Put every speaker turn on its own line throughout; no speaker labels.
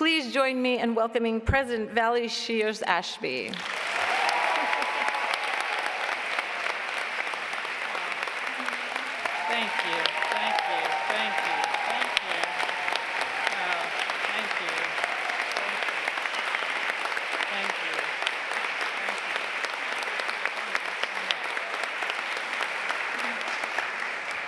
Please join me in welcoming President Valley Shears Ashby.
Thank you, thank you, thank you, thank you. Thank you, thank you,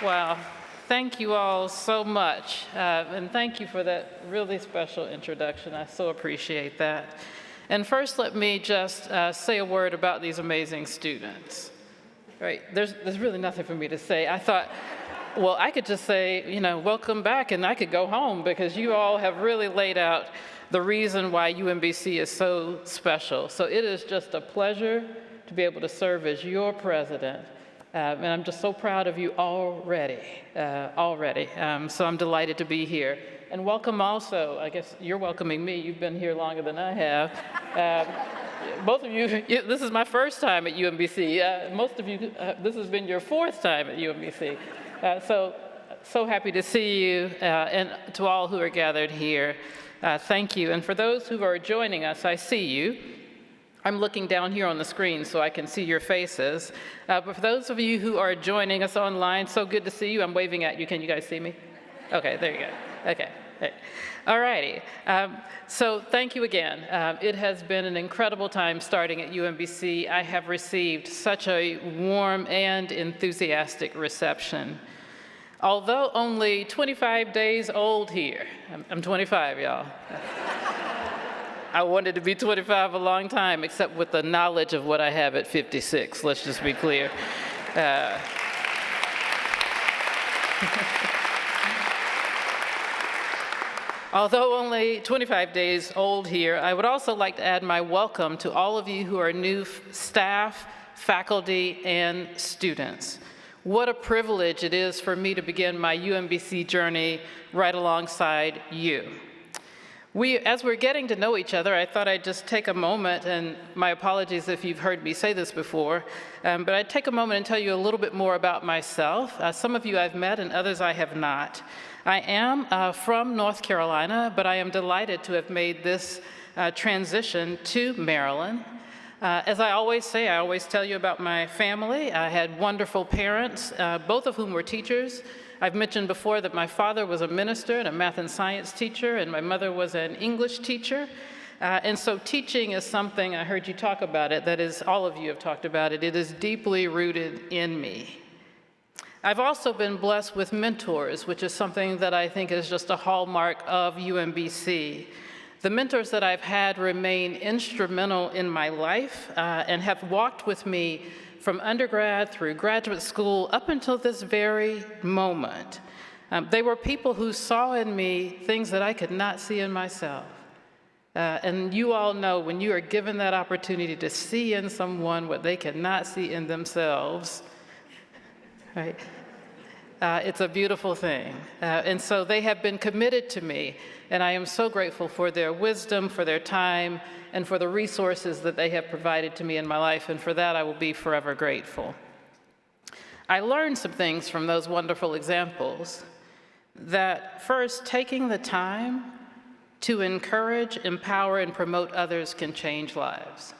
thank you. Wow, thank you all so much, and thank you for that really special introduction. I so appreciate that. And first, let me just say a word about these amazing students. Right, there's really nothing for me to say. I thought, well, I could just say, welcome back, and I could go home, because you all have really laid out the reason why UMBC is so special. So it is just a pleasure to be able to serve as your president. And I'm just so proud of you already. So I'm delighted to be here. And welcome also, I guess you're welcoming me. You've been here longer than I have. Both of you, this is my first time at UMBC. Most of you, this has been your fourth time at UMBC. So happy to see you, and to all who are gathered here, thank you. And for those who are joining us, I see you. I'm looking down here on the screen so I can see your faces. But for those of you who are joining us online, so good to see you. I'm waving at you. Can you guys see me? Okay, there you go. Okay. All righty. So thank you again. It has been an incredible time starting at UMBC. I have received such a warm and enthusiastic reception. Although only 25 days old here, I'm 25, y'all. I wanted to be 25 a long time, except with the knowledge of what I have at 56, let's just be clear. Although only 25 days old here, I would also like to add my welcome to all of you who are new staff, faculty, and students. What a privilege it is for me to begin my UMBC journey right alongside you. As we're getting to know each other, I thought I'd just take a moment, and my apologies if you've heard me say this before, but I'd take a moment and tell you a little bit more about myself. Some of you I've met and others I have not. I am from North Carolina, but I am delighted to have made this transition to Maryland. As I always say, I always tell you about my family. I had wonderful parents, both of whom were teachers. I've mentioned before that my father was a minister and a math and science teacher, and my mother was an English teacher. And so teaching is something, I heard you talk about it, that is, all of you have talked about it, it is deeply rooted in me. I've also been blessed with mentors, which is something that I think is just a hallmark of UMBC. The mentors that I've had remain instrumental in my life and have walked with me from undergrad through graduate school up until this very moment. They were people who saw in me things that I could not see in myself. And you all know when you are given that opportunity to see in someone what they cannot see in themselves, right? It's a beautiful thing. And so they have been committed to me, and I am so grateful for their wisdom, for their time, and for the resources that they have provided to me in my life, and for that I will be forever grateful. I learned some things from those wonderful examples, that first, taking the time to encourage, empower, and promote others can change lives.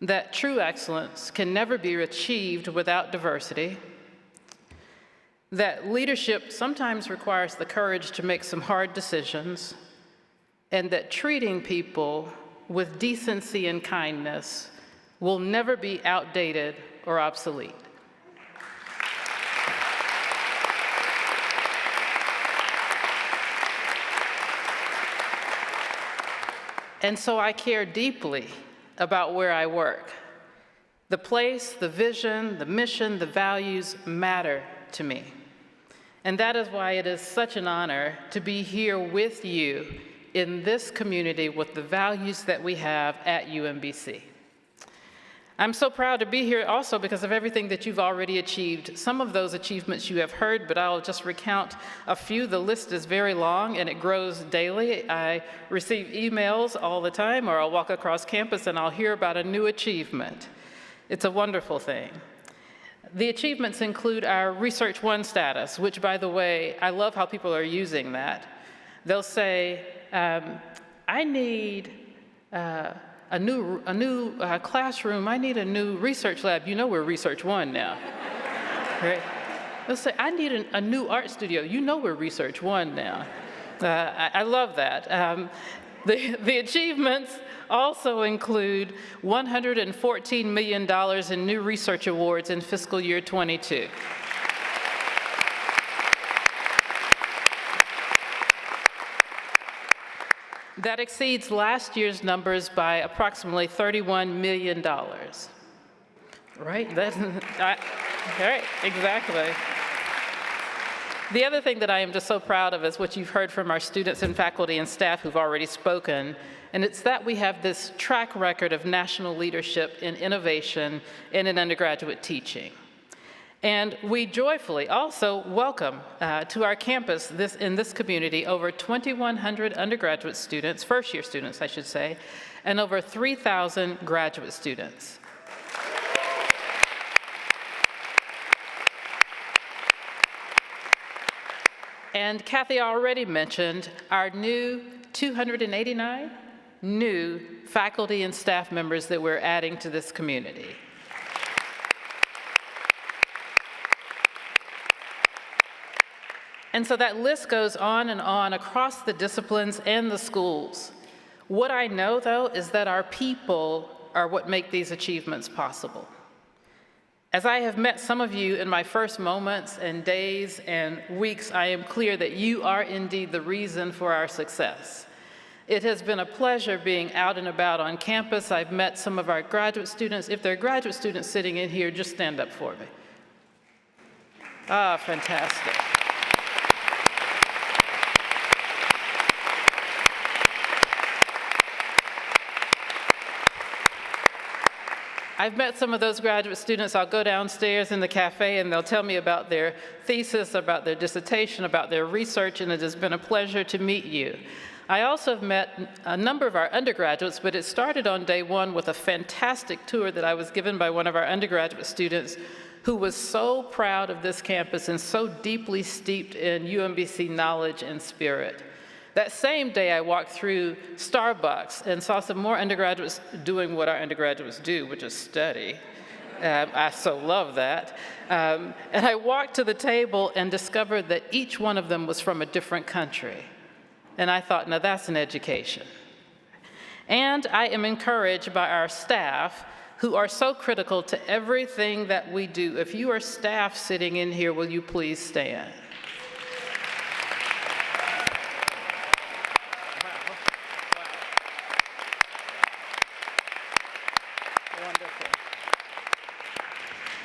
That true excellence can never be achieved without diversity. That leadership sometimes requires the courage to make some hard decisions, and that treating people with decency and kindness will never be outdated or obsolete. And so I care deeply about where I work. The place, the vision, the mission, the values matter to me. And that is why it is such an honor to be here with you in this community with the values that we have at UMBC. I'm so proud to be here also because of everything that you've already achieved. Some of those achievements you have heard, but I'll just recount a few. The list is very long and it grows daily. I receive emails all the time, or I'll walk across campus and I'll hear about a new achievement. It's a wonderful thing. The achievements include our Research One status, which, by the way, I love how people are using that. They'll say, I need a new classroom. I need a new research lab. You know we're Research One now, right? They'll say, I need a new art studio. You know we're Research One now. I love that. The achievements also include $114 million in new research awards in fiscal year '22. That exceeds last year's numbers by approximately $31 million. Right? Right, exactly. The other thing that I am just so proud of is what you've heard from our students and faculty and staff who've already spoken, and it's that we have this track record of national leadership in innovation and in undergraduate teaching. And we joyfully also welcome to our campus in this community over 2,100 undergraduate students, first-year students, I should say, and over 3,000 graduate students. And Kathy already mentioned our new 289 new faculty and staff members that we're adding to this community. And so that list goes on and on across the disciplines and the schools. What I know, though, is that our people are what make these achievements possible. As I have met some of you in my first moments and days and weeks, I am clear that you are indeed the reason for our success. It has been a pleasure being out and about on campus. I've met some of our graduate students. If there are graduate students sitting in here, just stand up for me. Ah, fantastic. I've met some of those graduate students. I'll go downstairs in the cafe and they'll tell me about their thesis, about their dissertation, about their research, and it has been a pleasure to meet you. I also have met a number of our undergraduates, but it started on day one with a fantastic tour that I was given by one of our undergraduate students who was so proud of this campus and so deeply steeped in UMBC knowledge and spirit. That same day, I walked through Starbucks and saw some more undergraduates doing what our undergraduates do, which is study. I so love that. And I walked to the table and discovered that each one of them was from a different country. And I thought, now that's an education. And I am encouraged by our staff who are so critical to everything that we do. If you are staff sitting in here, will you please stand?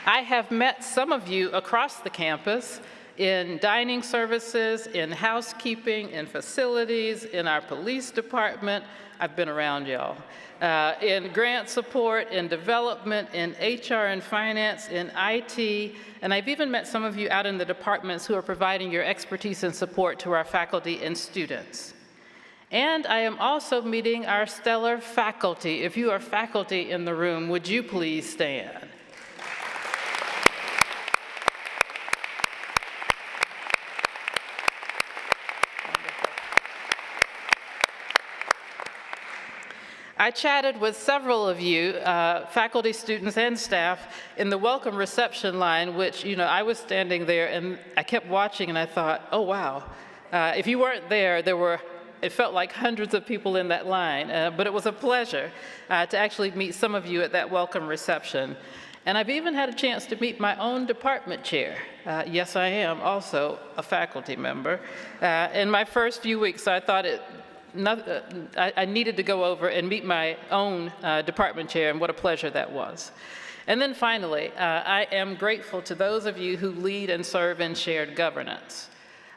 I have met some of you across the campus in dining services, in housekeeping, in facilities, in our police department. I've been around y'all. In grant support, in development, in HR and finance, in IT, and I've even met some of you out in the departments who are providing your expertise and support to our faculty and students. And I am also meeting our stellar faculty. If you are faculty in the room, would you please stand? I chatted with several of you, faculty, students, and staff, in the welcome reception line, which, you know, I was standing there and I kept watching and I thought, oh, wow. If you weren't there, it felt like hundreds of people in that line, but it was a pleasure to actually meet some of you at that welcome reception. And I've even had a chance to meet my own department chair. Yes, I am also a faculty member. In my first few weeks, I thought I needed to go over and meet my own department chair, and what a pleasure that was. And then finally, I am grateful to those of you who lead and serve in shared governance.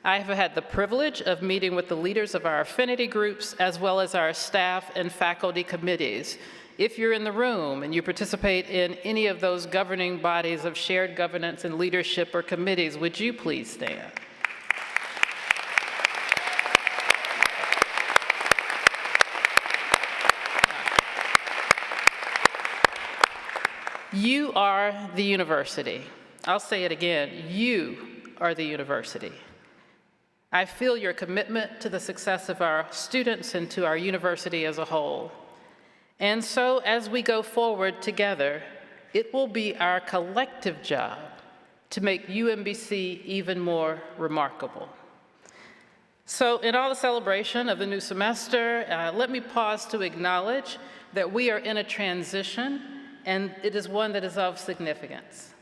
I have had the privilege of meeting with the leaders of our affinity groups, as well as our staff and faculty committees. If you're in the room and you participate in any of those governing bodies of shared governance and leadership or committees, would you please stand? You are the university. I'll say it again. You are the university. I feel your commitment to the success of our students and to our university as a whole. And so as we go forward together, it will be our collective job to make UMBC even more remarkable. So in all the celebration of the new semester, let me pause to acknowledge that we are in a transition, and it is one that is of significance.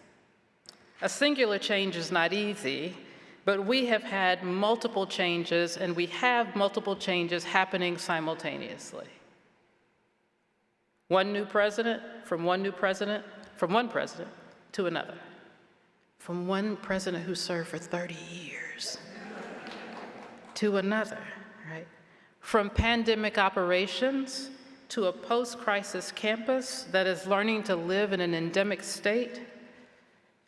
A singular change is not easy, but we have had multiple changes, and we have multiple changes happening simultaneously. One president to another, from one president who served for 30 years to another, right? From pandemic operations to a post-crisis campus that is learning to live in an endemic state,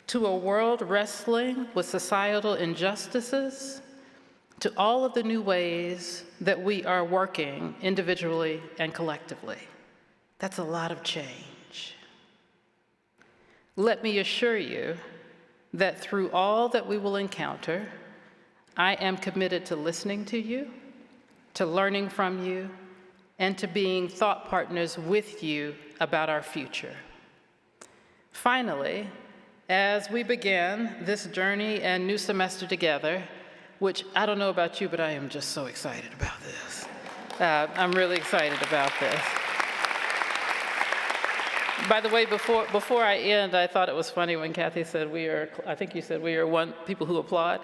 to a world wrestling with societal injustices, to all of the new ways that we are working individually and collectively. That's a lot of change. Let me assure you that through all that we will encounter, I am committed to listening to you, to learning from you, and to being thought partners with you about our future. Finally, as we begin this journey and new semester together, which I don't know about you, but I am just so excited about this. I'm really excited about this. By the way, before I end, I thought it was funny when Kathy said I think you said we are people who applaud.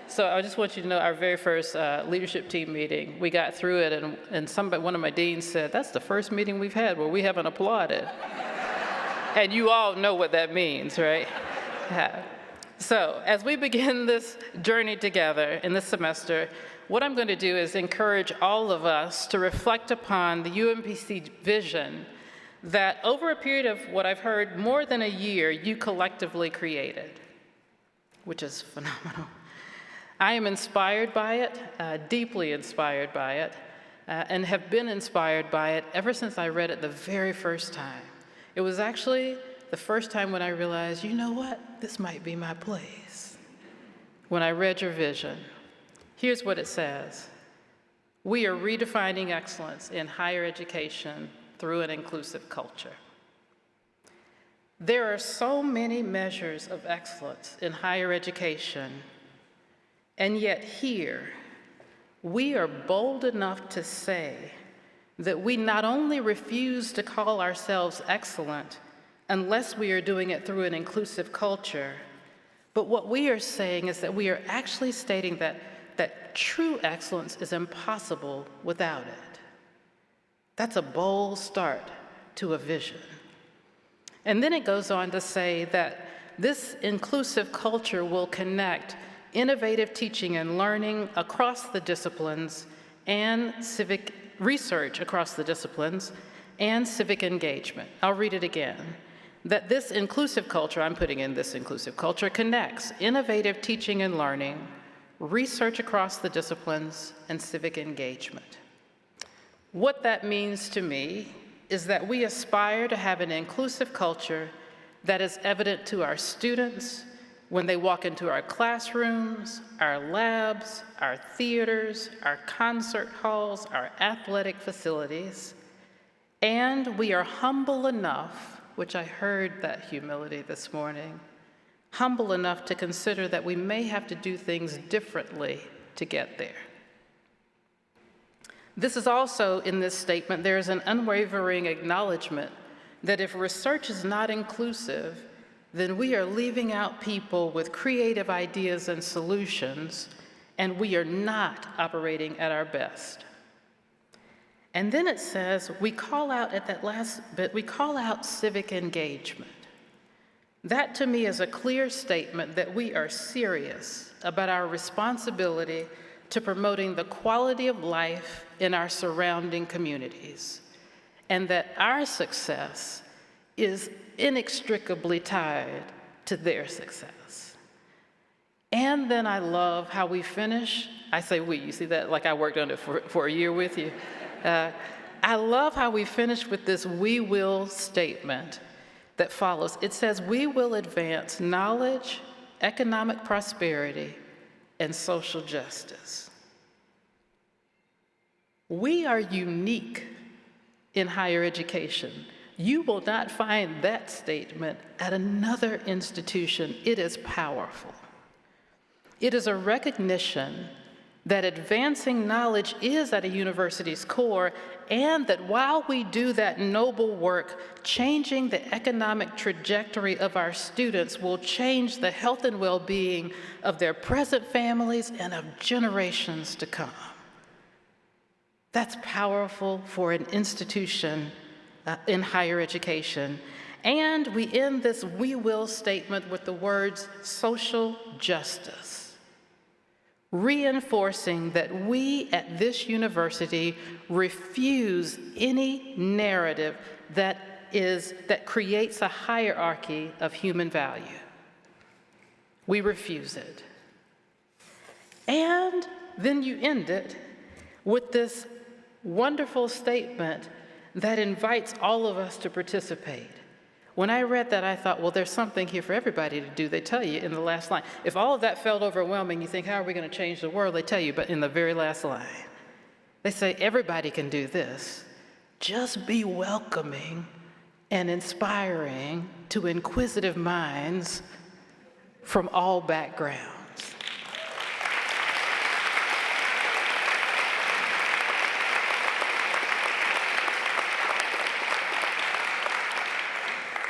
So I just want you to know our very first leadership team meeting, we got through it, and one of my deans said, "That's the first meeting we've had where we haven't applauded." And you all know what that means, right? Yeah. So as we begin this journey together in this semester, what I'm going to do is encourage all of us to reflect upon the UMBC vision that over a period of what I've heard more than a year, you collectively created, which is phenomenal. I am inspired by it, deeply inspired by it, and have been inspired by it ever since I read it the very first time. It was actually the first time when I realized, you know what, this might be my place. When I read your vision, here's what it says. We are redefining excellence in higher education through an inclusive culture. There are so many measures of excellence in higher education, and yet here, we are bold enough to say that we not only refuse to call ourselves excellent unless we are doing it through an inclusive culture, but what we are saying is that we are actually stating that true excellence is impossible without it. That's a bold start to a vision. And then it goes on to say that this inclusive culture will connect innovative teaching and learning across the disciplines and civic research across the disciplines and civic engagement. I'll read it again. That this inclusive culture, I'm putting in this inclusive culture, connects innovative teaching and learning, research across the disciplines, and civic engagement. What that means to me is that we aspire to have an inclusive culture that is evident to our students when they walk into our classrooms, our labs, our theaters, our concert halls, our athletic facilities. And we are humble enough, which I heard that humility this morning, humble enough to consider that we may have to do things differently to get there. This is also, in this statement, there is an unwavering acknowledgement that if research is not inclusive, then we are leaving out people with creative ideas and solutions, and we are not operating at our best. And then it says, we call out at that last bit, we call out civic engagement. That to me is a clear statement that we are serious about our responsibility to promoting the quality of life in our surrounding communities, and that our success is inextricably tied to their success. And then I love how we finish. I say we, you see that, like I worked on it for a year with you. I love how we finish with this "we will" statement that follows. It says, we will advance knowledge, economic prosperity, and social justice. We are unique in higher education. You will not find that statement at another institution. It is powerful. It is a recognition that advancing knowledge is at a university's core, and that while we do that noble work, changing the economic trajectory of our students will change the health and well-being of their present families and of generations to come. That's powerful for an institution in higher education. And we end this "we will" statement with the words social justice, reinforcing that we at this university refuse any narrative that creates a hierarchy of human value. We refuse it. And then you end it with this wonderful statement that invites all of us to participate. When I read that, I thought, well, there's something here for everybody to do. They tell you in the last line. If all of that felt overwhelming, you think, how are we going to change the world? They tell you, but in the very last line, they say, everybody can do this. Just be welcoming and inspiring to inquisitive minds from all backgrounds.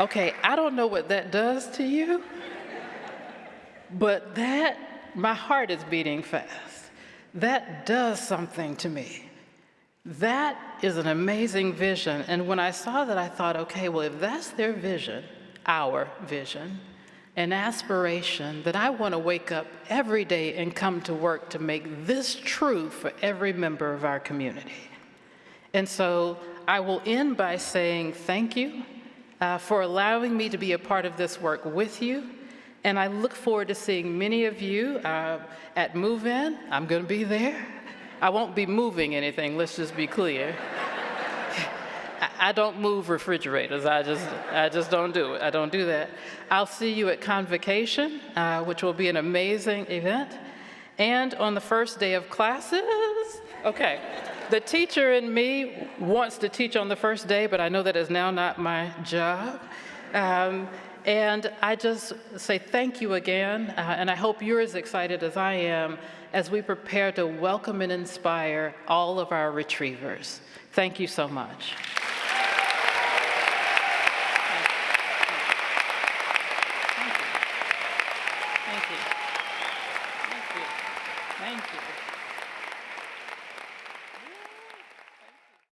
Okay, I don't know what that does to you, but my heart is beating fast. That does something to me. That is an amazing vision. And when I saw that, I thought, okay, well, if that's their vision, our vision, and aspiration, then I want to wake up every day and come to work to make this true for every member of our community. And so I will end by saying thank you for allowing me to be a part of this work with you. And I look forward to seeing many of you at Move-In. I'm going to be there. I won't be moving anything, let's just be clear. I don't move refrigerators. I just don't do it. I don't do that. I'll see you at Convocation, which will be an amazing event. And on the first day of classes, okay. The teacher in me wants to teach on the first day, but I know that is now not my job. And I just say thank you again, and I hope you're as excited as I am as we prepare to welcome and inspire all of our retrievers. Thank you so much.